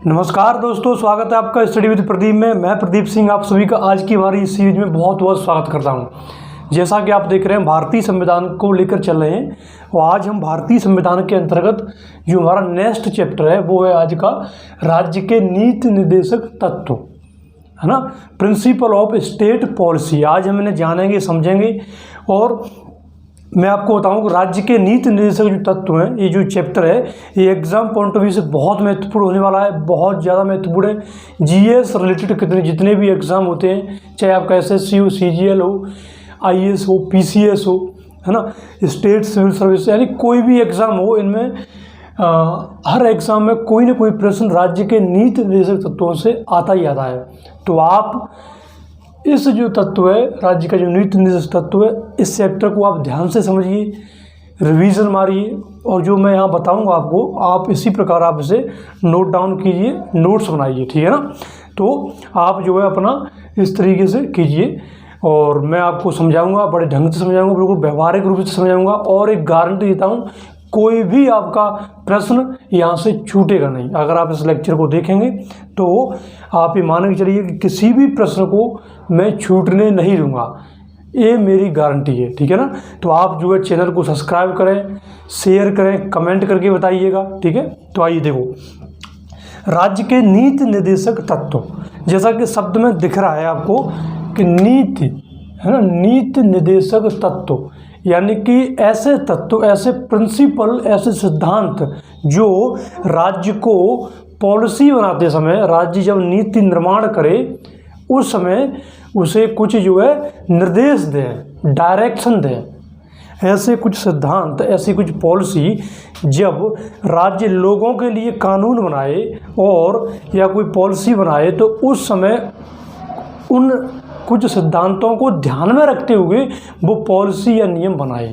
नमस्कार दोस्तों, स्वागत है आपका स्टडी विद प्रदीप में। मैं प्रदीप सिंह आप सभी का आज की हमारी इस सीरीज में बहुत बहुत स्वागत करता हूं। जैसा कि आप देख रहे हैं, भारतीय संविधान को लेकर चल रहे हैं और आज हम भारतीय संविधान के अंतर्गत जो हमारा नेक्स्ट चैप्टर है वो है आज का राज्य के नीति निर्देशक तत्व, है ना, प्रिंसिपल ऑफ स्टेट पॉलिसी। आज हम इन्हें जानेंगे, समझेंगे और मैं आपको बताऊं कि राज्य के नीति निर्देशक जो तत्व हैं, ये जो चैप्टर है ये एग्जाम पॉइंट ऑफ व्यू से बहुत महत्वपूर्ण होने वाला है, बहुत ज़्यादा महत्वपूर्ण है। जीएस रिलेटेड जितने भी एग्ज़ाम होते हैं, चाहे आपका एसएससी हो, सीजीएल हो, आईएएस हो, पीसीएस हो, है ना, स्टेट सिविल सर्विस, यानी कोई भी एग्ज़ाम हो, इनमें हर एग्ज़ाम में कोई ना कोई प्रश्न राज्य के नीति निर्देशक तत्वों से आता ही आता है। तो आप इस जो तत्व है, राज्य का जो नीति निर्देशक तत्व है, इस चैप्टर को आप ध्यान से समझिए, रिवीजन मारिए और जो मैं यहाँ बताऊँगा आपको, आप इसी प्रकार आप इसे नोट डाउन कीजिए, नोट्स बनाइए, ठीक है ना। तो आप जो है अपना इस तरीके से कीजिए और मैं आपको समझाऊंगा, बड़े ढंग से समझाऊंगा, बिल्कुल व्यवहारिक रूप से समझाऊंगा और एक गारंटी देता हूँ, कोई भी आपका प्रश्न यहाँ से छूटेगा नहीं। अगर आप इस लेक्चर को देखेंगे तो आप ये मान के चलिए कि किसी भी प्रश्न को मैं छूटने नहीं दूंगा, ये मेरी गारंटी है, ठीक है ना। तो आप जो है चैनल को सब्सक्राइब करें, शेयर करें, कमेंट करके बताइएगा, ठीक है। तो आइए देखो, राज्य के नीति निर्देशक तत्व, जैसा कि शब्द में दिख रहा है आपको कि नीति, है ना, नीति निर्देशक तत्व यानी कि ऐसे तत्व, ऐसे प्रिंसिपल, ऐसे सिद्धांत जो राज्य को पॉलिसी बनाते समय, राज्य जब नीति निर्माण करे उस समय उसे कुछ जो है निर्देश दें, डायरेक्शन दें। ऐसे कुछ सिद्धांत, ऐसी कुछ पॉलिसी जब राज्य लोगों के लिए कानून बनाए और या कोई पॉलिसी बनाए तो उस समय उन कुछ सिद्धांतों को ध्यान में रखते हुए वो पॉलिसी या नियम बनाए,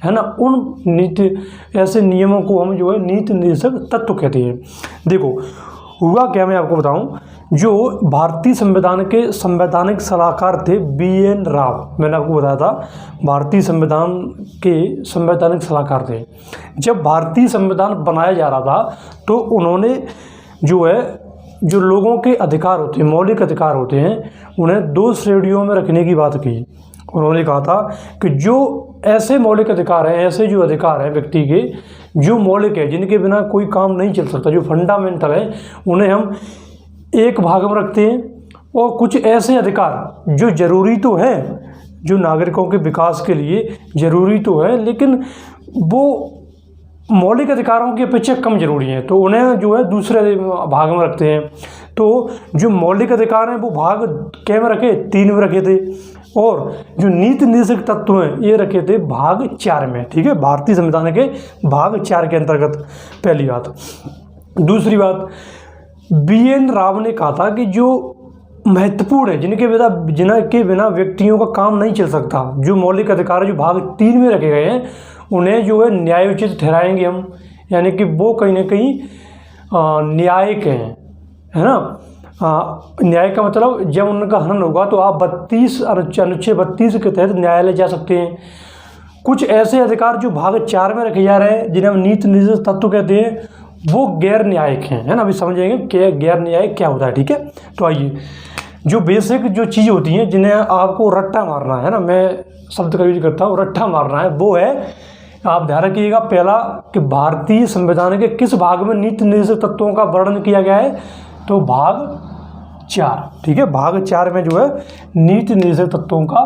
है ना। उन नीति, ऐसे नियमों को हम जो है नीति निर्देशक तत्व कहते हैं। देखो हुआ क्या, मैं आपको बताऊं, जो भारतीय संविधान के संवैधानिक सलाहकार थे BN राव, मैंने आपको बताया था भारतीय संविधान के संवैधानिक सलाहकार थे। जब भारतीय संविधान बनाया जा रहा था तो उन्होंने जो है, जो लोगों के अधिकार होते हैं, मौलिक अधिकार होते हैं, उन्हें दो श्रेणियों में रखने की बात की। उन्होंने कहा था कि जो ऐसे मौलिक अधिकार हैं, ऐसे जो अधिकार हैं व्यक्ति के जो मौलिक है, जिनके बिना कोई काम नहीं चल सकता, जो फंडामेंटल है, उन्हें हम एक भाग में रखते हैं। और कुछ ऐसे अधिकार जो ज़रूरी तो हैं, जो नागरिकों के विकास के लिए ज़रूरी तो है, लेकिन वो मौलिक अधिकारों की अपेक्षा कम जरूरी है, तो उन्हें जो है दूसरे भाग में रखते हैं। तो जो मौलिक अधिकार हैं वो भाग क्या में रखे, 3 में रखे थे, और जो नीति निर्देशक तत्व हैं ये रखे थे भाग 4 में, ठीक है, भारतीय संविधान के भाग 4 के अंतर्गत। पहली बात। दूसरी बात, BN राव ने कहा था कि जो महत्वपूर्ण है, जिनके बिना व्यक्तियों का काम नहीं चल सकता, जो मौलिक अधिकार जो भाग 3 में रखे गए हैं, उन्हें जो है न्यायोचित ठहराएंगे हम, यानी कि वो कहीं ना कहीं न्यायिक हैं, है ना। न्याय का मतलब जब उनका हनन होगा तो आप अनुच्छेद 32 के तहत न्यायालय जा सकते हैं। कुछ ऐसे अधिकार जो भाग 4 में रखे जा रहे हैं, जिन्हें हम नीति निर्देशक तत्व कहते हैं, वो गैर न्यायिक हैं, है ना। अभी समझेंगे कि गैर न्यायिक क्या होता है, ठीक है। तो आइए, जो बेसिक जो चीज़ होती हैं जिन्हें आपको रट्टा मारना है ना, मैं शब्द का यूज करता हूँ, रट्टा मारना है, वो है, आप ध्यान रखिएगा, पहला कि भारतीय संविधान के किस भाग में नीति निर्देशक तत्वों का वर्णन किया गया है, तो भाग 4, ठीक है, भाग 4 में जो है नीति निर्देशक तत्वों का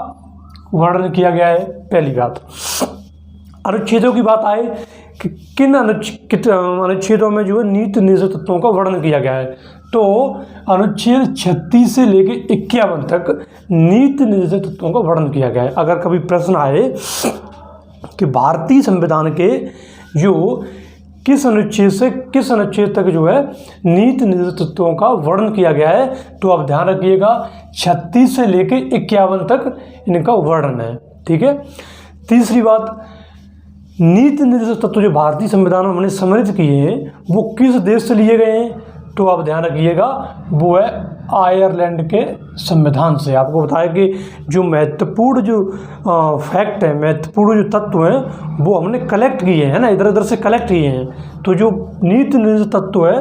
वर्णन किया गया है। पहली बात। अनुच्छेदों की बात आए कि किन अनुच्छेदों में जो है नीति निर्देशक तत्वों का वर्णन किया गया है, तो अनुच्छेद 36 से लेकर 51 तक नीति निर्देशक तत्वों का वर्णन किया गया है। अगर कभी प्रश्न आए कि भारतीय संविधान के जो किस अनुच्छेद से किस अनुच्छेद तक जो है नीति निर्देशक तत्वों का वर्णन किया गया है, तो आप ध्यान रखिएगा 36 से लेकर 51 तक इनका वर्णन है, ठीक है। तीसरी बात, नीति निर्देशक तत्व जो भारतीय संविधान में हमने सम्मिलित किए हैं वो किस देश से लिए गए हैं, तो आप ध्यान रखिएगा वो है आयरलैंड के संविधान से। आपको बताया कि जो महत्वपूर्ण जो फैक्ट है, महत्वपूर्ण जो तत्व हैं वो हमने कलेक्ट किए हैं ना, इधर उधर से कलेक्ट किए हैं। तो जो नीति निर्देशक तत्व है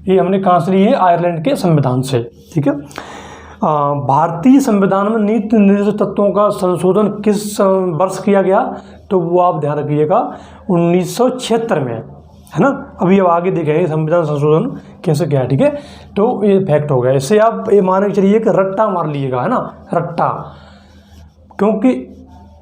ये हमने कहाँ से लिए हैं? आयरलैंड के संविधान से। ठीक है। भारतीय संविधान में नीति निर्देशक तत्वों का संशोधन किस वर्ष किया गया? तो वो आप ध्यान रखिएगा 1976 में, है ना। अभी अब आगे देखेंगे संविधान संशोधन कैसे क्या है। ठीक है, तो ये फैक्ट हो गया। इससे आप ये मान के चलिए कि रट्टा मार लीजिएगा, है ना, रट्टा, क्योंकि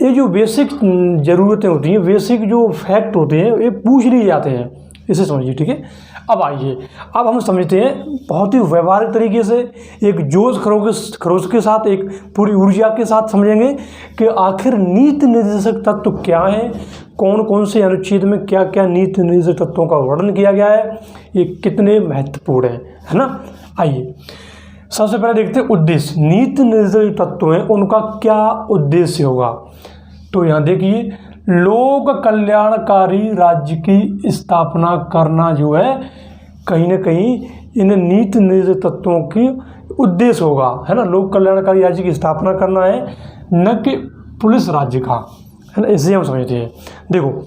ये जो बेसिक ज़रूरतें होती हैं, बेसिक जो फैक्ट होते हैं ये पूछ लिए जाते हैं, इसे समझिए। ठीक है, अब आइए, अब हम समझते हैं बहुत ही व्यवहारिक तरीके से, एक जोश खरोश के साथ, एक पूरी ऊर्जा के साथ समझेंगे कि आखिर नीति निर्देशक तत्व क्या है, कौन कौन से अनुच्छेद में क्या क्या नीति निर्देशक तत्वों का वर्णन किया गया है, ये कितने महत्वपूर्ण हैं, है ना। आइए सबसे पहले देखते हैं उद्देश्य। नीति निर्देशक तत्व हैं उनका क्या उद्देश्य होगा? तो यहाँ देखिए, लोक कल्याणकारी राज्य की स्थापना करना जो है कहीं ना कहीं इन नीति निर्देशक तत्वों की उद्देश्य होगा, है ना। लोक कल्याणकारी राज्य की स्थापना करना है, न कि पुलिस राज्य का, है ना। इसे हम समझते हैं। देखो,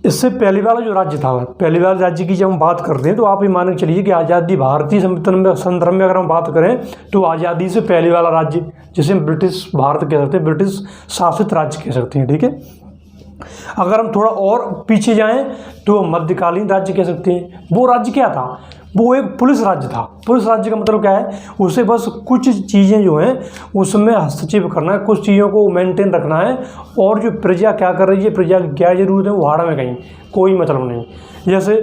इससे पहली वाला जो राज्य था, पहली वाले राज्य की जब हम बात करते हैं तो आप ये मान के चलिए कि आज़ादी भारतीय संदर्भ में अगर हम बात करें तो आज़ादी से पहले वाला राज्य जिसे हम ब्रिटिश भारत कह सकते हैं, ब्रिटिश शासित राज्य कह सकते हैं। ठीक है, अगर हम थोड़ा और पीछे जाएं तो मध्यकालीन राज्य कह सकते हैं। वो राज्य क्या था? वो एक पुलिस राज्य था। पुलिस राज्य का मतलब क्या है? उसे बस कुछ चीज़ें जो हैं उसमें हस्तक्षेप करना है, कुछ चीज़ों को मेंटेन रखना है, और जो प्रजा क्या कर रही है, प्रजा की क्या ज़रूरत है, वो हाड़ा में कहीं कोई मतलब नहीं। जैसे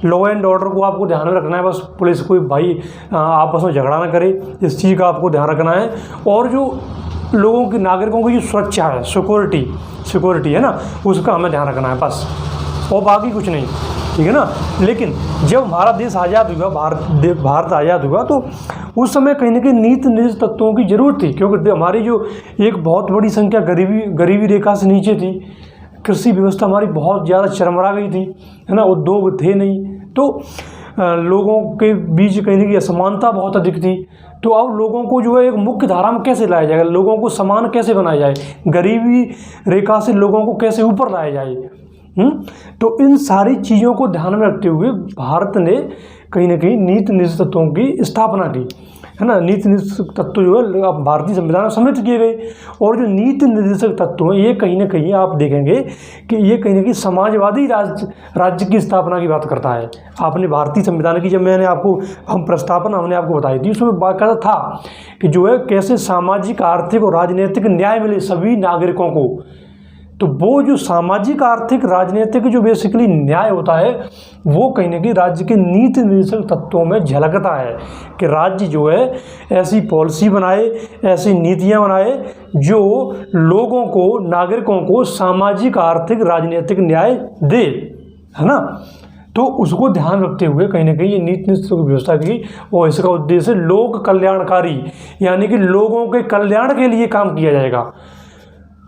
लॉ एंड ऑर्डर को आपको ध्यान में रखना है, बस पुलिस कोई भाई आपस में झगड़ा ना करे, इस चीज़ का आपको ध्यान रखना है। और जो लोगों की, नागरिकों की जो सुरक्षा है, सिक्योरिटी है ना, उसका हमें ध्यान रखना है बस, और बाकी कुछ नहीं। ठीक है ना। लेकिन जब हमारा देश आज़ाद हुआ, भारत आज़ाद हुआ, तो उस समय कहीं ना कहीं नीति निर्देशक तत्वों की ज़रूरत थी, क्योंकि हमारी जो एक बहुत बड़ी संख्या गरीबी रेखा से नीचे थी, कृषि व्यवस्था हमारी बहुत ज़्यादा चरमरा गई थी, है ना, उद्योग थे नहीं, तो लोगों के बीच कहीं ना कहीं असमानता बहुत अधिक थी। तो अब लोगों को जो है एक मुख्य धारा में कैसे लाया जाएगा, लोगों को समान कैसे बनाया जाए, गरीबी रेखा से लोगों को कैसे ऊपर लाया जाए। तो इन सारी चीज़ों को ध्यान में रखते हुए भारत ने कहीं ना कहीं नीति निर्देशक तत्वों की स्थापना की, है ना। नीति निर्देशक तत्व जो है भारतीय संविधान में सम्मिलित किए गए, और जो नीति निर्देशक तत्व हैं ये कहीं ना कहीं आप देखेंगे कि ये कहीं ना कहीं समाजवादी राज्य की स्थापना की बात करता है। आपने भारतीय संविधान की जब हमने आपको बताई थी, उसमें बाकायदा था कि जो है कैसे सामाजिक, आर्थिक और राजनीतिक न्याय मिले सभी नागरिकों को। तो वो जो सामाजिक, आर्थिक, राजनीतिक जो बेसिकली न्याय होता है वो कहीं ना कहीं राज्य के नीति निर्देशक तत्वों में झलकता है कि राज्य जो है ऐसी पॉलिसी बनाए, ऐसी नीतियां बनाए जो लोगों को, नागरिकों को सामाजिक, आर्थिक, राजनीतिक न्याय दे, है ना। तो उसको ध्यान रखते हुए कहीं ना कहीं ये नीति निर्देशक की व्यवस्था की, और इसका उद्देश्य लोक कल्याणकारी, यानी कि लोगों के कल्याण के लिए काम किया जाएगा।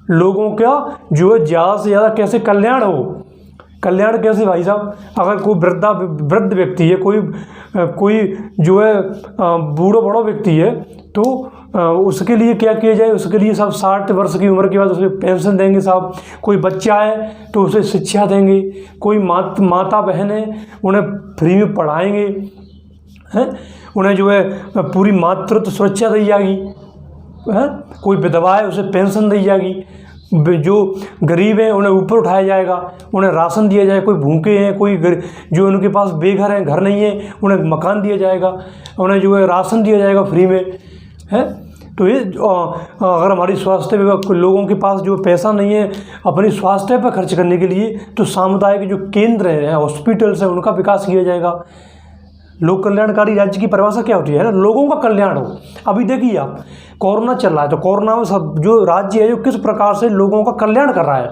लोगों का जो है ज़्यादा से ज़्यादा कैसे कल्याण हो। कल्याण कैसे भाई साहब? अगर कोई वृद्ध व्यक्ति है, कोई जो है बूढ़ा व्यक्ति है, तो उसके लिए क्या किया जाए? उसके लिए साहब 60 वर्ष की उम्र के बाद उसे पेंशन देंगे साहब। कोई बच्चा है तो उसे शिक्षा देंगे। कोई माता बहन है उन्हें फ्री में पढ़ाएंगे, हैं, उन्हें जो है पूरी मातृत्व सुरक्षा दी जाएगी, है। कोई विधवा है उसे पेंशन दी जाएगी। जो गरीब हैं उन्हें ऊपर उठाया जाएगा, उन्हें राशन दिया जाएगा। कोई भूखे हैं, कोई जो उनके पास बेघर हैं, घर नहीं है, उन्हें मकान दिया जाएगा, उन्हें जो है राशन दिया जाएगा फ्री में, है। तो ये अगर हमारी स्वास्थ्य विभाग, लोगों के पास जो पैसा नहीं है अपनी स्वास्थ्य पर खर्च करने के लिए, तो सामुदायिक जो केंद्र हैं, हॉस्पिटल्स हैं, उनका विकास किया जाएगा। लोक कल्याणकारी राज्य की परिभाषा क्या होती है ना, लोगों का कल्याण हो। अभी देखिए आप, कोरोना चल रहा है, तो कोरोना में सब जो राज्य है जो किस प्रकार से लोगों का कल्याण कर रहा है।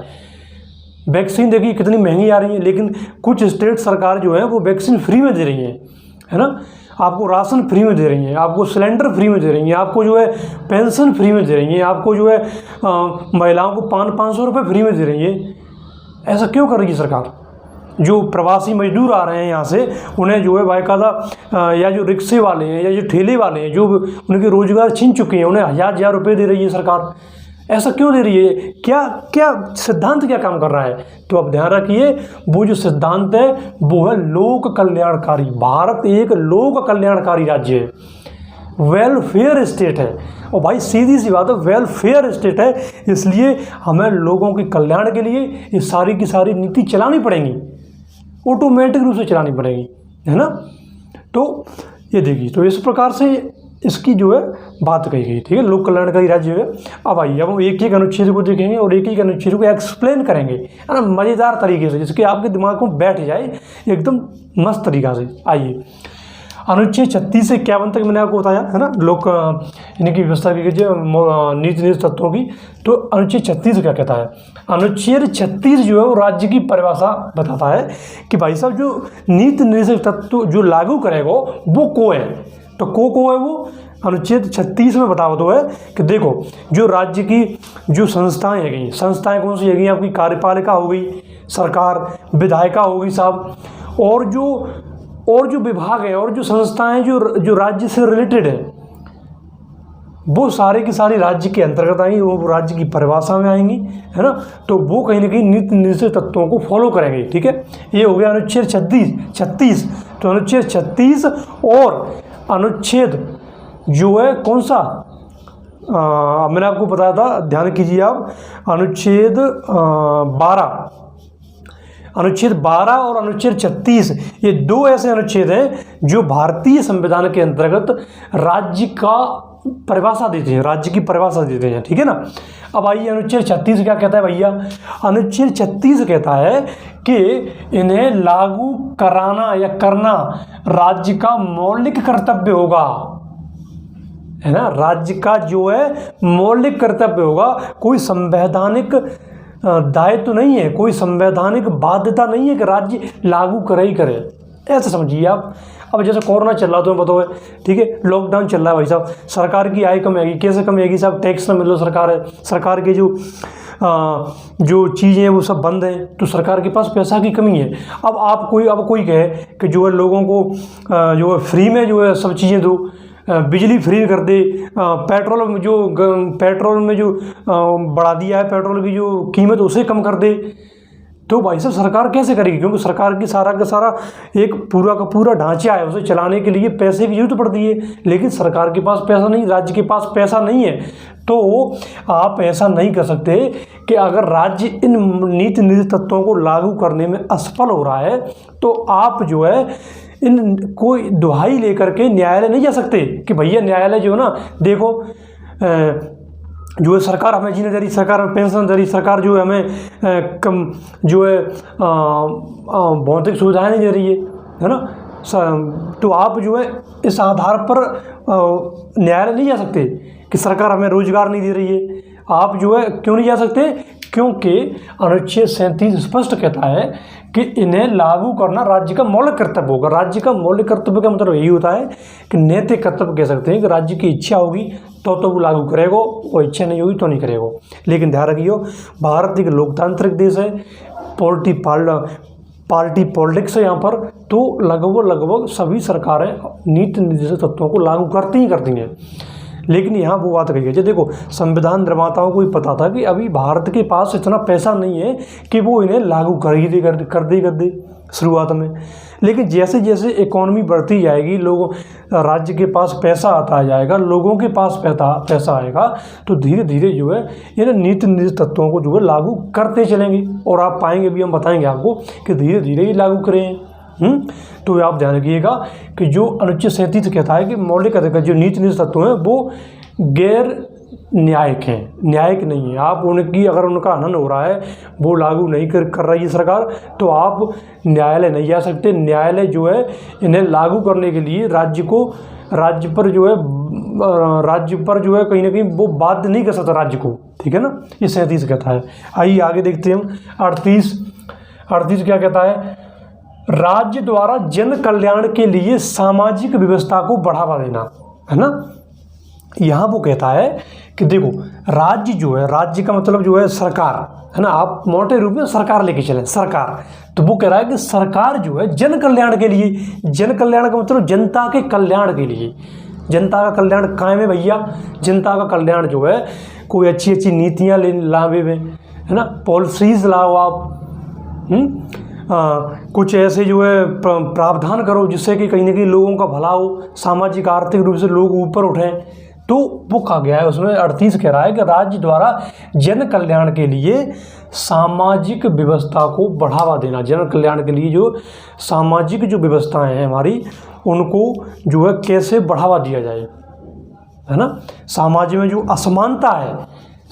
वैक्सीन देखिए कितनी महंगी आ रही है, लेकिन कुछ स्टेट सरकार जो है वो वैक्सीन फ्री में दे रही है ना। आपको राशन फ्री में दे रही हैं, आपको सिलेंडर फ्री में दे रही हैं, आपको जो है पेंशन फ्री में दे रही हैं, आपको जो है महिलाओं को 500 रुपये फ्री में दे रही है। ऐसा क्यों कर रही है सरकार? जो प्रवासी मजदूर आ रहे हैं यहाँ से, उन्हें जो है बाकायदा या जो रिक्शे वाले हैं या जो ठेले वाले हैं जो उनके रोज़गार छीन चुके हैं, उन्हें हज़ार रुपये दे रही है सरकार। ऐसा क्यों दे रही है? क्या क्या सिद्धांत क्या काम कर रहा है? तो अब ध्यान रखिए, वो जो सिद्धांत है वो है लोक कल्याणकारी। भारत एक लोक कल्याणकारी राज्य है, वेलफेयर स्टेट है। और भाई सीधी सी बात है, वेलफेयर स्टेट है, इसलिए हमें लोगों के कल्याण के लिए ये सारी की सारी नीति चलानी पड़ेंगी, ऑटोमेटिक रूप से चलानी पड़ेगी, है ना। तो ये देखिए, तो इस प्रकार से इसकी जो है बात कही गई, ठीक है, लोक कल्याणकारी राज्य है। अब आइए, अब हम एक एक अनुच्छेद को देखेंगे और एक एक अनुच्छेद को एक्सप्लेन करेंगे, है ना, मज़ेदार तरीके से, जिसके आपके दिमाग में बैठ जाए एकदम मस्त तरीक़ा से। आइए, अनुच्छेद 36 से 51 तक मैंने आपको बताया, है ना, लोक इनकी व्यवस्था की जो नीति निधि तत्वों की। तो अनुच्छेद 36 क्या कहता है? अनुच्छेद 36 जो है वो राज्य की परिभाषा बताता है कि भाई साहब जो नीति निर्देशक तत्व जो लागू करेगा वो को है। तो को है वो अनुच्छेद 36 में बताओ तो है कि देखो, जो राज्य की जो संस्थाएं हैगी, संस्थाएं कौन सी हैगी? आपकी कार्यपालिका हो गई, सरकार, विधायिका होगी साहब, और जो विभाग है और जो संस्थाएं जो राज्य से रिलेटेड है, वो सारे की सारी राज्य के अंतर्गत आएंगी, वो राज्य की परिभाषा में आएंगी, है ना। तो वो कहीं ना कहीं नीति निर्देशक तत्वों को फॉलो करेंगे, ठीक है। ये हो गया अनुच्छेद 36। तो अनुच्छेद 36 और अनुच्छेद जो है कौन सा, मैंने आपको बताया था, ध्यान कीजिए आप, अनुच्छेद 12 और अनुच्छेद 36, ये दो ऐसे अनुच्छेद हैं जो भारतीय संविधान के अंतर्गत राज्य का परिभाषा देते हैं, राज्य की परिभाषा देते हैं, ठीक है ना। अब आइए, अनुच्छेद 36 क्या कहता है भैया? अनुच्छेद 36 कहता है कि इन्हें लागू कराना या करना राज्य का मौलिक कर्तव्य होगा, है ना। राज्य का जो है मौलिक कर्तव्य होगा, कोई संवैधानिक दायित्व तो नहीं है, कोई संवैधानिक बाध्यता नहीं है कि राज्य लागू करे ही करे, ऐसा समझिए आप। अब जैसे कोरोना चल रहा, तुम्हें पता है, ठीक है, लॉकडाउन चल रहा है भाई साहब, सरकार की आय कम आएगी, कैसे कम आएगी साहब? टैक्स ना मिलो, सरकार के जो चीज़ें हैं वो सब बंद हैं, तो सरकार के पास पैसा की कमी है। अब कोई कहे कि जो है लोगों को जो है फ्री में जो है सब चीज़ें दो, बिजली फ्री कर दे, पेट्रोल में जो बढ़ा दिया है पेट्रोल की जो कीमत उसे कम कर दे, तो भाई साहब सरकार कैसे करेगी? क्योंकि सरकार की सारा का सारा एक पूरा का पूरा ढांचा है, उसे चलाने के लिए पैसे की जरूरत पड़ती है, लेकिन सरकार के पास पैसा नहीं, राज्य के पास पैसा नहीं है। तो आप ऐसा नहीं कर सकते कि अगर राज्य इन नीति निर्देशक तत्वों को लागू करने में असफल हो रहा है तो आप जो है इन कोई दुहाई लेकर के न्यायालय नहीं जा सकते कि भैया न्यायालय जो है ना, देखो जो है सरकार हमें जीने दे रही, सरकार हमें पेंशन दे रही, सरकार जो है हमें कम जो है भौतिक सुविधाएं नहीं दे रही है ना। तो आप जो है इस आधार पर न्यायालय नहीं जा सकते कि सरकार हमें रोजगार नहीं दे रही है। आप जो है क्यों नहीं जा सकते? क्योंकि अनुच्छेद 37 स्पष्ट कहता है कि इन्हें लागू करना राज्य का मौलिक कर्तव्य होगा। राज्य का मौलिक कर्तव्य का मतलब यही होता है कि नैतिक कर्तव्य कह सकते हैं कि राज्य की इच्छा होगी तो वो लागू करेगा, और इच्छा नहीं होगी तो नहीं करेगा। लेकिन ध्यान रखिए, भारत एक लोकतांत्रिक देश है, पार्टी पॉलिटिक्स है यहाँ पर, तो लगभग सभी सरकारें नीति निर्देशक तत्वों को लागू करती हैं। लेकिन यहाँ वो बात कही है, देखो संविधान निर्माताओं को भी पता था कि अभी भारत के पास इतना पैसा नहीं है कि वो इन्हें लागू कर दे शुरुआत में। लेकिन जैसे जैसे इकोनॉमी बढ़ती जाएगी, राज्य के पास पैसा आता जाएगा, लोगों के पास पैसा आएगा, तो धीरे धीरे जो है इन्हें नीति निर्देशक तत्वों को जो है लागू करते चलेंगे। और आप पाएंगे भी, हम बताएंगे आपको कि धीरे धीरे ही लागू करें। तो आप ध्यान रखिएगा कि जो अनुच्छेद 37 कहता है कि मौलिक अधिकार जो नीति निर्देशक तत्व हैं वो गैर न्यायिक हैं, न्यायिक नहीं है। आप अगर उनका हनन हो रहा है, वो लागू नहीं कर रही है सरकार, तो आप न्यायालय नहीं जा सकते। न्यायालय जो है इन्हें लागू करने के लिए राज्य पर जो है कहीं ना कहीं वो बाध्य नहीं कर सकता राज्य को, ठीक है ना। ये 37 कहता है। आइए आगे देखते हैं हम 38 क्या कहता है? राज्य द्वारा जन कल्याण के लिए सामाजिक व्यवस्था को बढ़ावा देना, है ना। यहाँ वो कहता है कि देखो राज्य जो है, राज्य का मतलब जो है सरकार है ना, आप मोटे रूप में सरकार लेके चलें, सरकार। तो वो कह रहा है कि सरकार जो है जन कल्याण के लिए, जन कल्याण का मतलब जनता के कल्याण के लिए, जनता का कल्याण कायम है भैया। जनता का कल्याण जो है कोई अच्छी अच्छी नीतियाँ लावे में, है ना, पॉलिसीज लाओ आप, कुछ ऐसे जो है प्रावधान करो जिससे कि कहीं ना कहीं लोगों का भला हो, सामाजिक आर्थिक रूप से लोग ऊपर उठें। तो वो कहा गया है उसमें 38 कह रहा है कि राज्य द्वारा जन कल्याण के लिए सामाजिक व्यवस्था को बढ़ावा देना, जन कल्याण के लिए जो सामाजिक जो व्यवस्थाएं हैं हमारी उनको जो है कैसे बढ़ावा दिया जाए, है ना। समाज में जो असमानता है,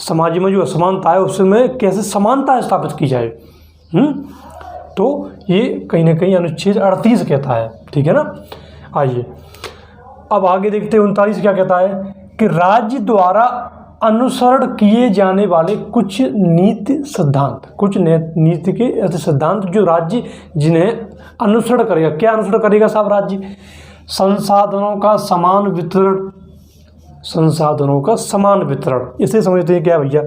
समाज में जो असमानता है उसमें कैसे समानता स्थापित की जाए। तो ये कहीं ना कहीं अनुच्छेद 38 कहता है, ठीक है ना। आइए अब आगे देखते हैं 39 क्या कहता है कि राज्य द्वारा अनुसरण किए जाने वाले कुछ नीति सिद्धांत, कुछ नीति के ऐसे सिद्धांत जो राज्य जिन्हें अनुसरण करेगा। क्या अनुसरण करेगा साहब राज्य? संसाधनों का समान वितरण, संसाधनों का समान वितरण। इसे समझते हैं क्या भैया,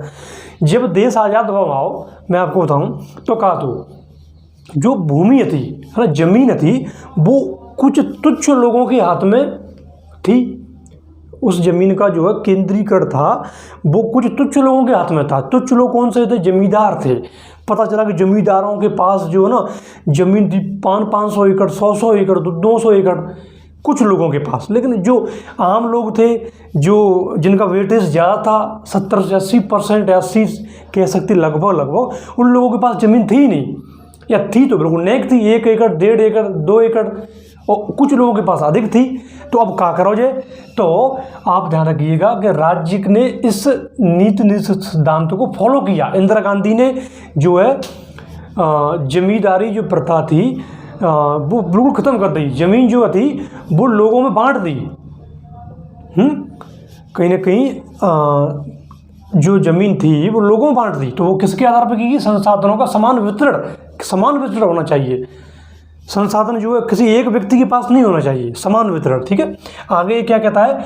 जब देश आज़ाद हुआ हो, मैं आपको बताऊं तो कहा तो जो भूमि थी, है ना, जमीन थी, वो कुछ तुच्छ लोगों के हाथ में थी। उस जमीन का जो है केंद्रीकरण था वो कुछ तुच्छ लोगों के हाथ में था। तुच्छ लोग कौन से थे? जमींदार थे। पता चला कि जमींदारों के पास जो है ना जमीन थी 500 एकड़, 100 एकड़, 200 एकड़, कुछ लोगों के पास। लेकिन जो आम लोग थे, जो जिनका वेटेज ज़्यादा था, 70 से 80%, 80 कह सकते लगभग, उन लोगों के पास ज़मीन थी ही नहीं, या थी तो बिल्कुल नेक थी, 1 एकड़, 1.5 एकड़, 2 एकड़, और कुछ लोगों के पास अधिक थी। तो अब क्या करोगे? तो आप ध्यान रखिएगा कि राज्य ने इस नीति सिद्धांत को फॉलो किया। इंदिरा गांधी ने जो है जमींदारी जो प्रथा थी वो बिल्कुल ख़त्म कर दी। ज़मीन जो थी वो लोगों में बांट दी। कहीं ना कहीं जो ज़मीन थी वो लोगों में बांट दी। तो वो किसके आधार पर की? संसाधनों का समान वितरण होना चाहिए। संसाधन जो है किसी एक व्यक्ति के पास नहीं होना चाहिए, समान वितरण, ठीक है। आगे क्या कहता है?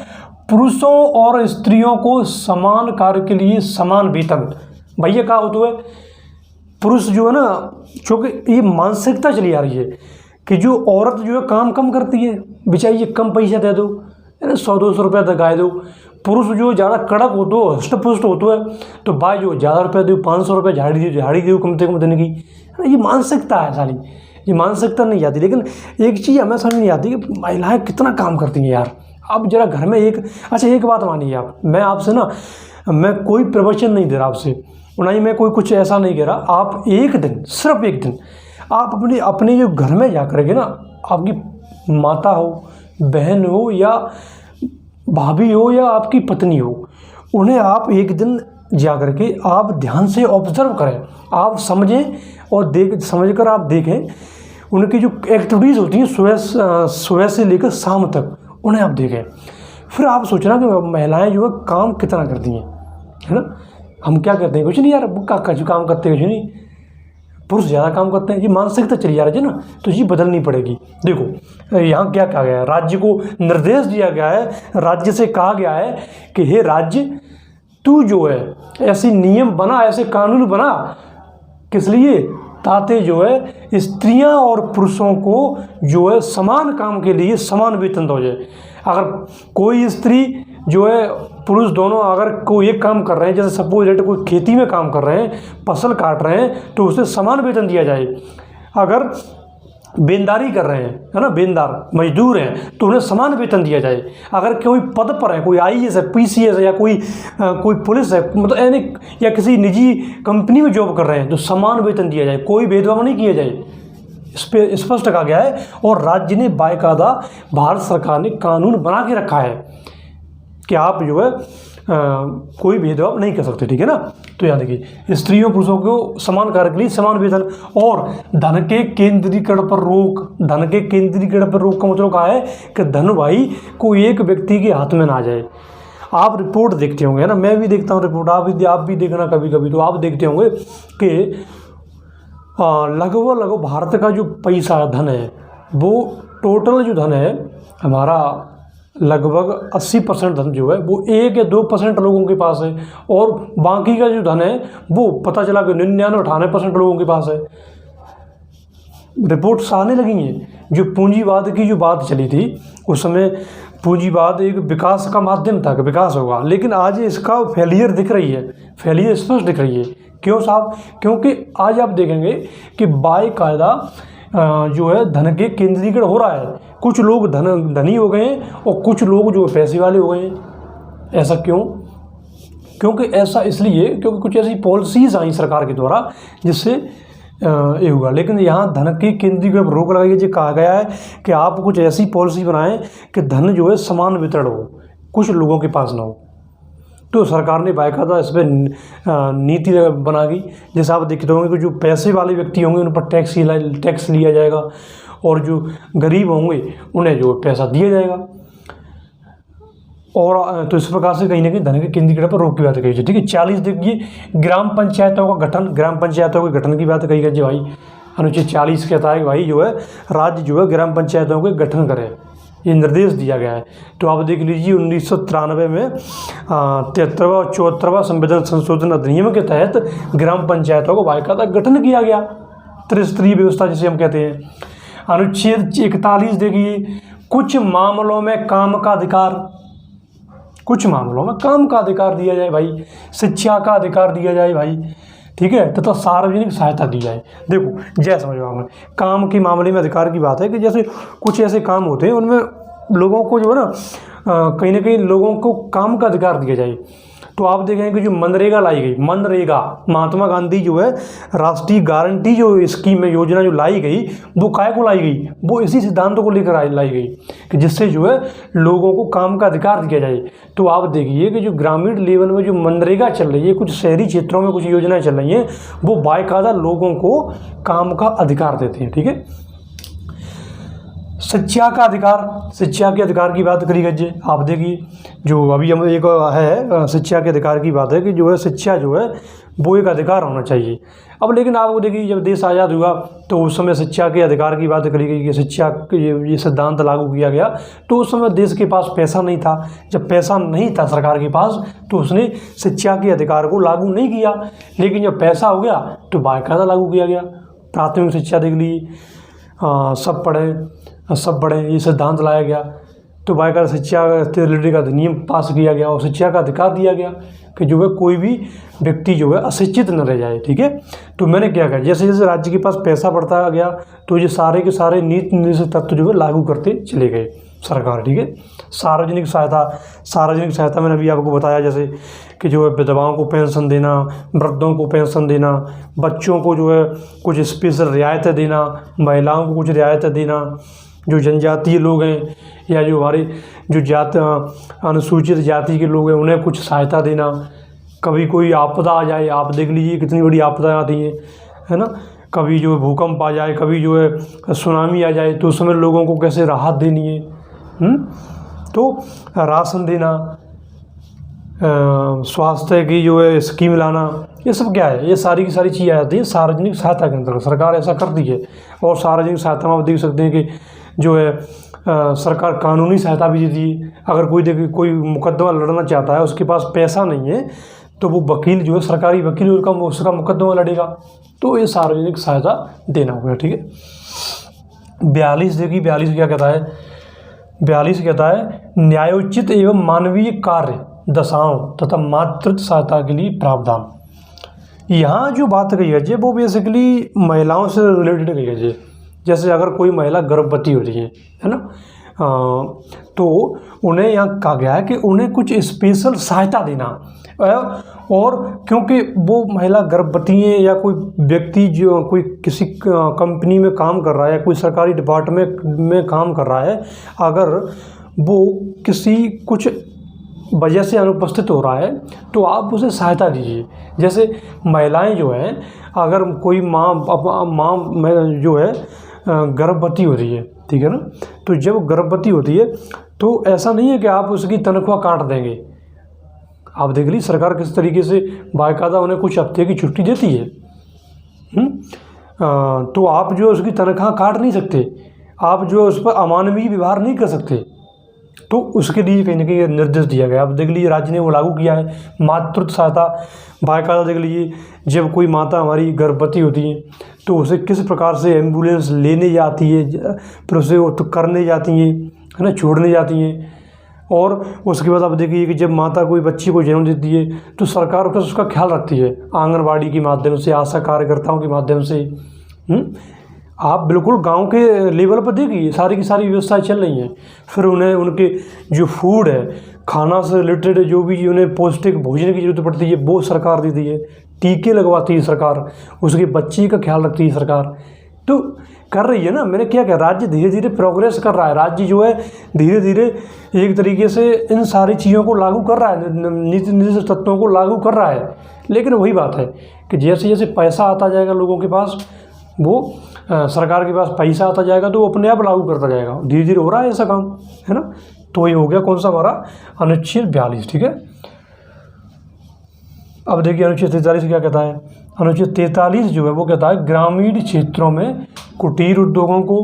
पुरुषों और स्त्रियों को समान कार्य के लिए समान वेतन। भैया क्या होता है? पुरुष जो है ना, क्योंकि ये मानसिकता चली आ रही है कि जो औरत जो है काम कम करती है, बेचारी कम पैसा दे दो, 100-200 रुपये दगाए दो। पुरुष जो ज़्यादा कड़क हो तो हष्ट पुष्ट होता है, तो भाई जो ज़्यादा रुपये दो, 500 रुपये झाड़ी दो कम से कम देने की। ये मानसिकता है साली, ये मानसिकता नहीं आती। लेकिन एक चीज़ हमें समझ नहीं आती कि महिलाएं कितना काम करती हैं यार। अब जरा घर में एक बात मानिए आप, मैं आपसे ना, मैं कोई प्रवचन नहीं दे रहा आपसे, ना ही मैं कोई कुछ ऐसा नहीं कह रहा। आप एक दिन, सिर्फ एक दिन आप अपने जो घर में जा करेंगे ना, आपकी माता हो, बहन हो, या भाभी हो, या आपकी पत्नी हो, उन्हें आप एक दिन जा करके आप ध्यान से ऑब्जर्व करें, आप समझें और समझकर आप देखें उनकी जो एक्टिविटीज़ होती हैं सुबह से लेकर शाम तक, उन्हें आप देखें। फिर आप सोचना कि महिलाएं जो है काम कितना करती हैं, है ना। हम क्या करते हैं? कुछ नहीं यार, काम करते हैं कुछ नहीं, पुरुष ज़्यादा काम करते हैं। ये मानसिकता चली जा रही है ना, तो ये बदलनी पड़ेगी। देखो यहाँ क्या कहा गया है, राज्य को निर्देश दिया गया है, राज्य से कहा गया है कि हे राज्य, तू जो है ऐसे नियम बना, ऐसे कानून बना, किस लिए? ताकि जो है स्त्रियां और पुरुषों को जो है समान काम के लिए समान वेतन हो जाए। अगर कोई स्त्री जो है पुरुष दोनों अगर कोई एक काम कर रहे हैं, जैसे सपोज दैट कोई खेती में काम कर रहे हैं, फसल काट रहे हैं, तो उसे समान वेतन दिया जाए। अगर बेंदारी कर रहे हैं, है ना, बेंदार मजदूर हैं, तो उन्हें समान वेतन दिया जाए। अगर कोई पद पर है, कोई IAS है, PCS है, या कोई पुलिस है, मतलब यानी या किसी निजी कंपनी में जॉब कर रहे हैं, तो समान वेतन दिया जाए, कोई भेदभाव नहीं किया जाए। इस पर स्पष्ट कहा गया है। और राज्य ने बाकायदा, भारत सरकार ने कानून बना के रखा है कि आप जो है कोई भेदभाव नहीं कर सकते, ठीक है ना। तो याद देखिए, स्त्रियों पुरुषों को समान कार्य के लिए समान वेतन। और धन के केंद्रीकरण पर रोक। धन के केंद्रीकरण पर रोक का मतलब क्या है कि धन भाई कोई एक व्यक्ति के हाथ में ना जाए। आप रिपोर्ट देखते होंगे, है ना, मैं भी देखता हूँ रिपोर्ट, आप भी देखना कभी कभी, तो आप देखते होंगे कि लगभग भारत का जो पैसा धन है, वो टोटल जो धन है हमारा लगभग 80% धन जो है वो 1 या 2% लोगों के पास है, और बाकी का जो धन है वो पता चला कि 99-98% लोगों के पास है। रिपोर्ट्स आने लगी हैं। जो पूंजीवाद की जो बात चली थी उस समय पूंजीवाद एक विकास का माध्यम था कि विकास होगा, लेकिन आज इसका फेलियर दिख रही है, फेलियर स्पष्ट दिख रही है। क्यों साहब? क्योंकि आज आप देखेंगे कि बाकायदा जो है धन के केंद्रीकरण हो रहा है। कुछ लोग धनी हो गए हैं और कुछ लोग जो पैसे वाले हो गए हैं। ऐसा क्यों? क्योंकि ऐसा इसलिए क्योंकि कुछ ऐसी पॉलिसीज़ आई सरकार के द्वारा जिससे ये हुआ। लेकिन यहाँ धन के केंद्रीकरण पर रोक लगाई जो कहा गया है कि आप कुछ ऐसी पॉलिसी बनाएं कि धन जो है समान वितरण हो, कुछ लोगों के पास ना हो। तो सरकार ने बाकायदा इस पर नीति बना दी। जैसे आप देखते होंगे कि जो पैसे वाले व्यक्ति होंगे उन पर टैक्स लिया जाएगा, और जो गरीब होंगे उन्हें जो पैसा दिया जाएगा। और तो इस प्रकार से कहीं ना कहीं धन के केंद्रीकरण पर रोक की बात कही जाए। ठीक है, 40 देखिए ग्राम पंचायतों का गठन, ग्राम पंचायतों के गठन की बात कही गई भाई। अनुच्छेद 40 कहता है कि भाई जो है राज्य जो है ग्राम पंचायतों के गठन करे, ये निर्देश दिया गया है। तो आप देख लीजिए 1993 में 73वां और 74वां संविधान संशोधन अधिनियम के तहत ग्राम पंचायतों को बाकायदा गठन किया गया, त्रिस्तरीय व्यवस्था जिसे हम कहते हैं। अनुच्छेद 41 देखिए, कुछ मामलों में काम का अधिकार, कुछ मामलों में काम का अधिकार दिया जाए भाई, शिक्षा का अधिकार दिया जाए भाई, ठीक है, तथा सार्वजनिक सहायता दी जाए। देखो जय समझो आपने, काम के मामले में अधिकार की बात है कि जैसे कुछ ऐसे काम होते हैं उनमें लोगों को जो है ना कहीं ना कहीं लोगों को काम का अधिकार दिया जाए। तो आप देखेंगे कि जो मनरेगा लाई गई, मनरेगा महात्मा गांधी जो है राष्ट्रीय गारंटी जो स्कीम में योजना जो लाई गई वो काय को लाई गई, वो इसी सिद्धांतों को लेकर लाई गई कि जिससे जो है लोगों को काम का अधिकार दिया जाए। तो आप देखिए कि जो ग्रामीण लेवल में जो मनरेगा चल रही है, कुछ शहरी क्षेत्रों में कुछ योजनाएं चल रही हैं, वो बाकायदा लोगों को काम का अधिकार देते हैं। ठीक है, शिक्षा का अधिकार, शिक्षा के अधिकार की बात करी गई है। आप देखिए जो अभी हम एक है शिक्षा के अधिकार की बात है कि जो है शिक्षा जो है वो एक अधिकार होना चाहिए। अब लेकिन आप देखिए जब देश आज़ाद हुआ तो उस समय शिक्षा के अधिकार की बात करी गई कि शिक्षा ये सिद्धांत लागू किया गया। तो उस समय देश के पास पैसा नहीं था, जब पैसा नहीं था सरकार के पास तो उसने शिक्षा के अधिकार को लागू नहीं किया। लेकिन जब पैसा हो गया तो बाकायदा लागू किया गया। प्राथमिक शिक्षा देख लीजिए, सब पढ़ें सब बढ़ें, ये सिद्धांत लाया गया। तो बाकायदा शिक्षा से रिलेटेड अधिनियम पास किया गया और शिक्षा का अधिकार दिया गया कि जो है कोई भी व्यक्ति जो है अशिक्षित न रह जाए। ठीक है, तो मैंने क्या कहा, जैसे जैसे राज्य के पास पैसा बढ़ता गया तो ये सारे के सारे नीति निर्देशित तत्व जो है लागू करते चले गए सरकार। ठीक है, सार्वजनिक सहायता मैंने अभी आपको बताया, जैसे कि जो है विधवाओं को पेंशन देना, वृद्धों को पेंशन देना, बच्चों को जो है कुछ स्पेशल रियायतें देना, महिलाओं को कुछ रियायतें देना, जो जनजातीय लोग हैं या जो हमारे जो अनुसूचित जाति के लोग हैं उन्हें कुछ सहायता देना। कभी कोई आपदा आ जाए, आप देख लीजिए कितनी बड़ी आपदा आती है ना, कभी जो है भूकंप आ जाए, कभी जो है सुनामी आ जाए, तो उस समय लोगों को कैसे राहत देनी है। तो राशन देना, स्वास्थ्य की जो है स्कीम लाना, ये सब क्या है, ये सारी की सारी चीज़ें आ जाती है सार्वजनिक सहायता के अंतर्गत। सरकार ऐसा करती है। और सार्वजनिक सहायता में आप देख सकते हैं कि जो है सरकार कानूनी सहायता भी देती है। अगर कोई मुकदमा लड़ना चाहता है, उसके पास पैसा नहीं है, तो वो वकील जो है सरकारी वकील उसका मुकदमा लड़ेगा। तो ये सार्वजनिक सहायता देना होगा। ठीक है, 42 देखिए, 42 क्या कहता है, 42 कहता है न्यायोचित एवं मानवीय कार्य दशाओं तथा मातृत्व सहायता के लिए प्रावधान। यहाँ जो बात कही है वो बेसिकली महिलाओं से रिलेटेड कही है। जैसे अगर कोई महिला गर्भवती हो रही है ना, तो उन्हें यहाँ कहा गया है कि उन्हें कुछ स्पेशल सहायता देना। और क्योंकि वो महिला गर्भवती है या कोई व्यक्ति जो कोई किसी कंपनी में काम कर रहा है या कोई सरकारी डिपार्टमेंट में काम कर रहा है, अगर वो किसी कुछ वजह से अनुपस्थित हो रहा है तो आप उसे सहायता दीजिए। जैसे महिलाएं जो हैं, अगर कोई माँ जो है गर्भवती हो रही है, ठीक है ना, तो जब गर्भवती होती है तो ऐसा नहीं है कि आप उसकी तनख्वाह काट देंगे। आप देख लीजिए सरकार किस तरीके से बाकायदा उन्हें कुछ हफ्ते की छुट्टी देती है। तो आप जो उसकी तनख्वाह काट नहीं सकते, आप जो उस पर अमानवीय व्यवहार नहीं कर सकते। तो उसके लिए कहीं ना कहीं निर्देश दिया गया। अब देख लीजिए राज्य ने वो लागू किया है मातृत्व सहायता बाकायदा। देख लीजिए जब कोई माता हमारी गर्भवती होती है तो उसे किस प्रकार से एम्बुलेंस लेने जाती है, फिर उसे वो तो करने जाती है, है ना, छोड़ने जाती हैं। और उसके बाद आप देखिए कि जब माता कोई बच्ची को जन्म देती है तो सरकार उसका ख्याल रखती है आंगनबाड़ी के माध्यम से, आशा कार्यकर्ताओं के माध्यम से। आप बिल्कुल गांव के लेवल पर देखिए सारी की सारी व्यवस्थाएं चल रही हैं। फिर उन्हें उनके जो फूड है, खाना से रिलेटेड जो भी उन्हें पौष्टिक भोजन की जरूरत पड़ती है वो सरकार देती है, टीके लगवाती है सरकार, उसके बच्चे का ख्याल रखती है सरकार। तो कर रही है ना। मैंने क्या कहा, राज्य धीरे धीरे प्रोग्रेस कर रहा है। राज्य जो है धीरे धीरे एक तरीके से इन सारी चीज़ों को लागू कर रहा है, नीति निर्देश तत्वों को लागू कर रहा है। लेकिन वही बात है कि जैसे जैसे पैसा आता जाएगा लोगों के पास, वो सरकार के पास पैसा आता जाएगा तो वो अपने आप लागू करता जाएगा। धीरे धीरे हो रहा है ऐसा काम, है ना। तो ये हो गया कौन सा हमारा अनुच्छेद 42, ठीक है। अब देखिए अनुच्छेद 43 क्या कहता है। अनुच्छेद 43 जो है वो कहता है ग्रामीण क्षेत्रों में कुटीर उद्योगों को,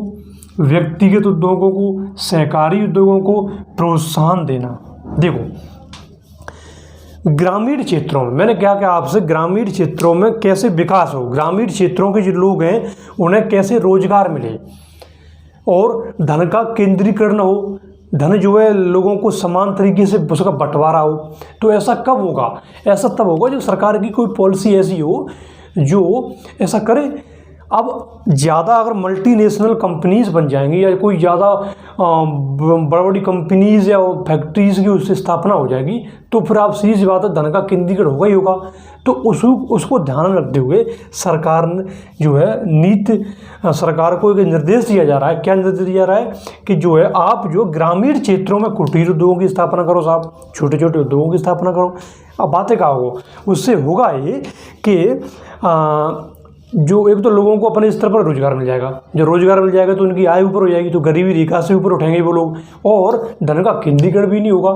व्यक्तिगत उद्योगों को, सहकारी उद्योगों को प्रोत्साहन देना। देखो ग्रामीण क्षेत्रों में मैंने क्या कहा आपसे, ग्रामीण क्षेत्रों में कैसे विकास हो, ग्रामीण क्षेत्रों के जो लोग हैं उन्हें कैसे रोजगार मिले और धन का केंद्रीकरण हो, धन जो है लोगों को समान तरीके से उसका बंटवारा हो। तो ऐसा कब होगा, ऐसा तब होगा जब सरकार की कोई पॉलिसी ऐसी हो जो ऐसा करे। अब ज़्यादा अगर मल्टीनेशनल कंपनीज बन जाएंगी या कोई ज़्यादा बड़ी बड़ी कंपनीज या फैक्ट्रीज़ की उससे स्थापना हो जाएगी तो फिर आप सीधी सी बात है धन का केंद्रीकरण होगा ही होगा। तो उसको ध्यान में रखते हुए सरकार ने जो है सरकार को एक निर्देश दिया जा रहा है। क्या निर्देश दिया जा रहा है कि जो है आप जो ग्रामीण क्षेत्रों में कुटीर उद्योगों की स्थापना करो साहब, छोटे छोटे उद्योगों की स्थापना करो। अब बातें कहा हो उससे होगा ये कि जो एक तो लोगों को अपने स्तर पर रोजगार मिल जाएगा, जो रोजगार मिल जाएगा तो उनकी आय ऊपर हो जाएगी, तो गरीबी रेखा से ऊपर उठेंगे वो लोग, और धन का केंद्रीकरण भी नहीं होगा।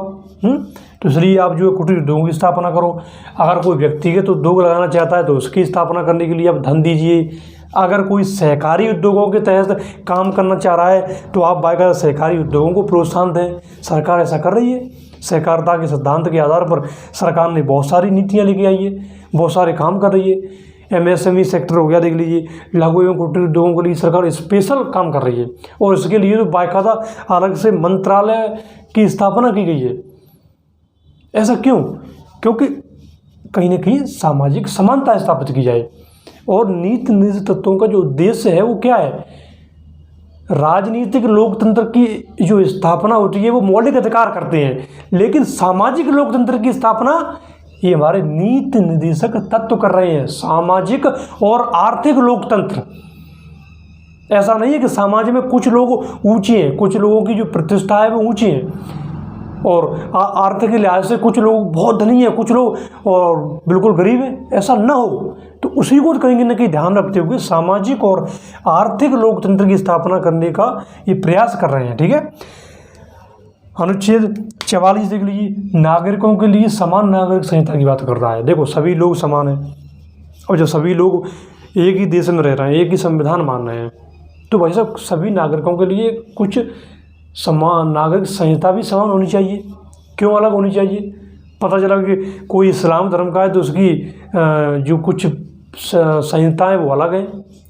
तो इसलिए आप जो है कुटीर उद्योगों की स्थापना करो। अगर कोई व्यक्तिगत उद्योग लगाना चाहता है तो उसकी स्थापना करने के लिए आप धन दीजिए। अगर कोई सहकारी उद्योगों के तहत काम करना चाह रहा है तो आप बाकायदा सहकारी उद्योगों को प्रोत्साहन दें। सरकार ऐसा कर रही है। सहकारिता के सिद्धांत के आधार पर सरकार ने बहुत सारी नीतियाँ लेके आई है, बहुत सारे काम कर रही है। MSME सेक्टर हो गया, देख लीजिए, लघु एवं कुटीर उद्योगों के लिए सरकार स्पेशल काम कर रही है और इसके लिए तो बाकायदा अलग से मंत्रालय की स्थापना की गई है। ऐसा क्यों? क्योंकि कहीं ना कहीं सामाजिक समानता स्थापित की जाए। और नीति निर्देश तत्वों का जो उद्देश्य है वो क्या है, राजनीतिक लोकतंत्र की जो स्थापना होती है वो मौलिक अधिकार करते हैं, लेकिन सामाजिक लोकतंत्र की स्थापना ये हमारे नीति निर्देशक तत्व कर रहे हैं। सामाजिक और आर्थिक लोकतंत्र। ऐसा नहीं है कि समाज में कुछ लोग ऊंचे हैं, कुछ लोगों की जो प्रतिष्ठा है वो ऊंची है, और आर्थिक लिहाज से कुछ लोग बहुत धनी हैं, कुछ लोग और बिल्कुल गरीब हैं। ऐसा ना हो, तो उसी को कहीं ना कहीं ध्यान रखते हुए सामाजिक और आर्थिक लोकतंत्र की स्थापना करने का ये प्रयास कर रहे हैं, ठीक है। अनुच्छेद 44 देख लीजिए, नागरिकों के लिए समान नागरिक संहिता की बात कर रहा है। देखो सभी लोग समान हैं, और जो सभी लोग एक ही देश में रह रहे हैं, एक ही संविधान मान रहे हैं, तो भाई साहब सभी नागरिकों के लिए कुछ समान नागरिक संहिता भी समान होनी चाहिए। क्यों अलग होनी चाहिए? पता चला कि कोई इस्लाम धर्म का है तो उसकी जो कुछ संहिताएँ वो अलग हैं,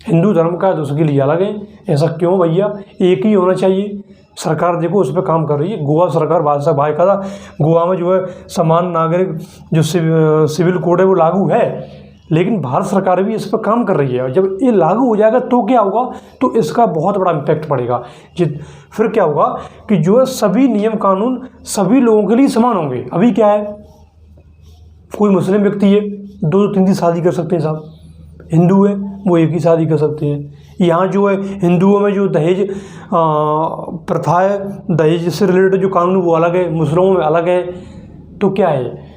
हिंदू धर्म का है तो उसके लिए अलग है। ऐसा क्यों भैया? एक ही होना चाहिए। सरकार देखो उस पर काम कर रही है। गोवा सरकार बाकायदा गोवा में जो है समान नागरिक जो सिविल कोड है वो लागू है, लेकिन भारत सरकार भी इस पर काम कर रही है। और जब ये लागू हो जाएगा तो क्या होगा, तो इसका बहुत बड़ा इम्पैक्ट पड़ेगा। फिर क्या होगा कि जो है सभी नियम कानून सभी लोगों के लिए समान होंगे। अभी क्या है, कोई मुस्लिम व्यक्ति है 2-3 की शादी कर सकते हैं साहब, हिंदू है वो एक ही शादी कर सकते हैं। यहाँ जो है हिंदुओं में जो दहेज प्रथा है, दहेज से रिलेटेड जो कानून वो अलग है, मुस्लिमों में अलग है। तो क्या है,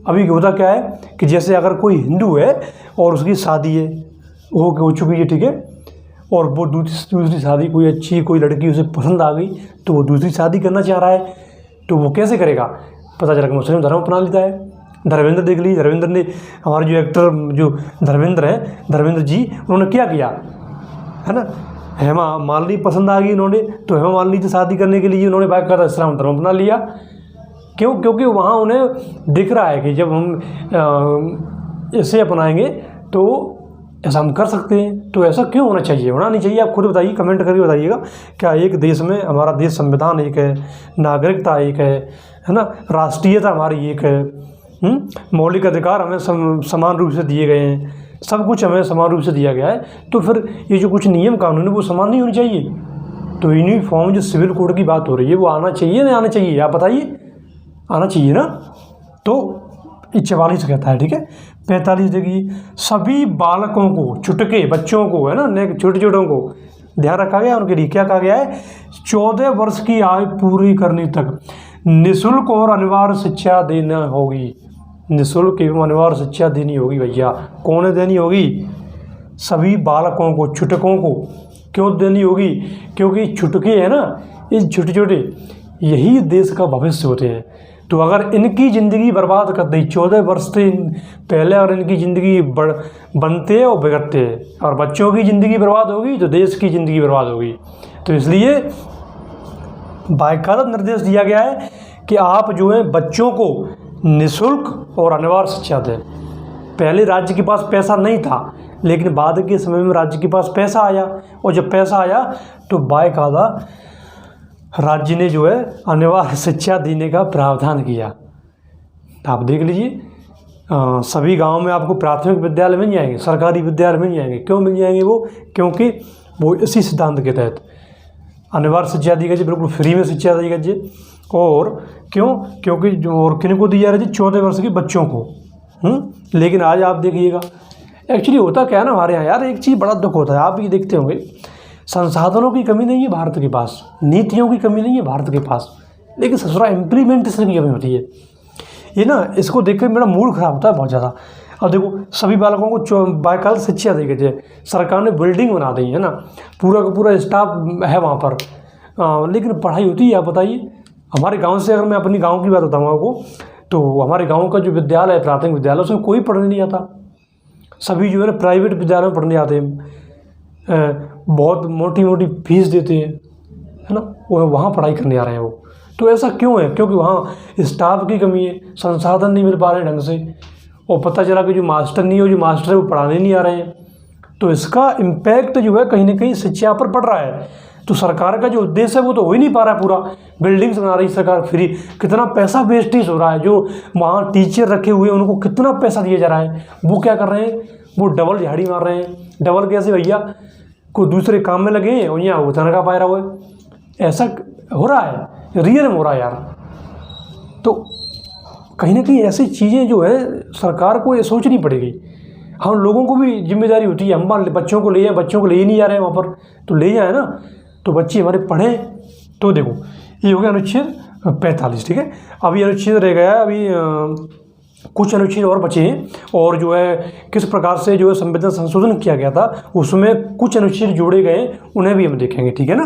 अभी होता क्या है कि जैसे अगर कोई हिंदू है और उसकी शादी है वो हो चुकी है, ठीक है, और वो दूसरी शादी कोई अच्छी कोई लड़की उसे पसंद आ गई तो वो दूसरी शादी करना चाह रहा है, तो वो कैसे करेगा? पता चला कि मुस्लिम धर्म अपना लेता है। धर्मेंद्र देख लीजिए, धर्मेंद्र ने, हमारे जो एक्टर जो धर्मेंद्र हैं, धर्मेंद्र जी, उन्होंने क्या किया है ना, हेमा मालिनी पसंद आ गई उन्होंने, तो हेमा मालिनी से शादी करने के लिए उन्होंने बाकायदा इस्लाम धर्म अपना लिया। क्यों? क्योंकि वहाँ उन्हें दिख रहा है कि जब हम इसे अपनाएंगे तो ऐसा हम कर सकते हैं। तो ऐसा क्यों होना चाहिए? होना नहीं चाहिए। आप खुद बताइए, कमेंट करके बताइएगा। क्या एक देश में, हमारा देश संविधान एक है, नागरिकता एक है ना, राष्ट्रीयता हमारी एक है, मौलिक अधिकार हमें समान रूप से दिए गए हैं, सब कुछ हमें समान रूप से दिया गया है। तो फिर ये जो कुछ नियम कानून है वो समान नहीं होनी चाहिए? तो यूनिफॉर्म जो सिविल कोड की बात हो रही है वो आना चाहिए नहीं आना चाहिए? आप बताइए, आना चाहिए ना। तो 44 कहता है, ठीक है। 45 देखिए, सभी बालकों को, छुटके बच्चों को, है ना, छोटे छोटों को ध्यान रखा गया। उनके लिए क्या कहा गया है? 14 वर्ष की आयु पूरी करने तक निःशुल्क और अनिवार्य शिक्षा देना होगी। निःशुल्क एवं अनिवार्य शिक्षा देनी होगी भैया। कौन देनी होगी? सभी बालकों को, छुटकों को। क्यों देनी होगी? क्योंकि छुटके हैं ना, ये छोटे छोटे, यही देश का भविष्य होते हैं। तो अगर इनकी ज़िंदगी बर्बाद कर दी 14 वर्ष से पहले, अगर इनकी ज़िंदगी बनते हैं और बिगड़ते हैं, और बच्चों की ज़िंदगी बर्बाद होगी तो देश की ज़िंदगी बर्बाद होगी। तो इसलिए बाकायदा निर्देश दिया गया है कि आप जो है बच्चों को निःशुल्क और अनिवार्य शिक्षा दें। पहले राज्य के पास पैसा नहीं था, लेकिन बाद के समय में राज्य के पास पैसा आया, और जब पैसा आया तो बाकायदा राज्य ने जो है अनिवार्य शिक्षा देने का प्रावधान किया। आप देख लीजिए, सभी गांव में आपको प्राथमिक विद्यालय मिल जाएंगे, सरकारी विद्यालय मिल जाएंगे। क्यों मिल जाएंगे वो? क्योंकि वो इसी सिद्धांत के तहत अनिवार्य शिक्षा दी गई, बिल्कुल फ्री में शिक्षा दी गई। और क्यों? क्योंकि जो और किन को दी जा रही थी? 14 वर्ष के बच्चों को। लेकिन आज आप देखिएगा, एक्चुअली होता क्या है ना हमारे यहाँ यार, एक चीज़ बड़ा दुख होता है, आप ये देखते होंगे, संसाधनों की कमी नहीं है भारत के पास, नीतियों की कमी नहीं है भारत के पास, लेकिन ससुरा इम्प्लीमेंटेशन की कमी होती है। ये ना, इसको देख कर मेरा मूड खराब होता है बहुत ज़्यादा। अब देखो, सभी बालकों को बाकायदा शिक्षा दी गई है, सरकार ने बिल्डिंग बना दी है ना, पूरा का पूरा स्टाफ है वहाँ पर, लेकिन पढ़ाई होती है? आप बताइए। हमारे गांव से अगर मैं अपनी गांव की बात बताऊँ आपको, तो हमारे गांव का जो विद्यालय है, प्राथमिक विद्यालय, उसमें कोई पढ़ने नहीं आता। सभी जो है ना प्राइवेट विद्यालय में पढ़ने आते हैं, बहुत मोटी मोटी फीस देते हैं, है ना, वो वहाँ पढ़ाई करने आ रहे हैं वो। तो ऐसा क्यों है? क्योंकि वहाँ स्टाफ की कमी है, संसाधन नहीं मिल पा रहे ढंग से, और पता चला कि जो मास्टर नहीं हो, जो मास्टर है वो पढ़ाने नहीं आ रहे हैं। तो इसका इम्पैक्ट जो है कहीं ना कहीं शिक्षा पर पड़ रहा है। तो सरकार का जो उद्देश्य है वो तो हो ही नहीं पा रहा है पूरा। बिल्डिंग्स बना रही सरकार फ्री, कितना पैसा वेस्टेज हो रहा है। जो वहाँ टीचर रखे हुए हैं उनको कितना पैसा दिया जा रहा है, वो क्या कर रहे हैं? वो डबल झाड़ी मार रहे हैं। डबल कैसे भैया? कोई दूसरे काम में लगे हैं और यहाँ वो तनख्वाह पा रहा हुआ है। ऐसा हो रहा है, रियल में हो रहा है यार। तो कहीं ना कहीं ऐसी चीज़ें जो है सरकार को ये सोचनी पड़ेगी। हम लोगों को भी जिम्मेदारी होती है, हम बच्चों को ले जाएँ, बच्चों को ले ही नहीं जा रहे हैं वहाँ पर, तो ले जाए ना, तो बच्चे हमारे पढ़ें। तो देखो, ये हो गया अनुच्छेद 45, ठीक है। अभी अनुच्छेद रह गया, अभी कुछ अनुच्छेद और बचे हैं, और जो है किस प्रकार से जो है संविधान संशोधन किया गया था, उसमें कुछ अनुच्छेद जोड़े गए, उन्हें भी हम देखेंगे, ठीक है ना।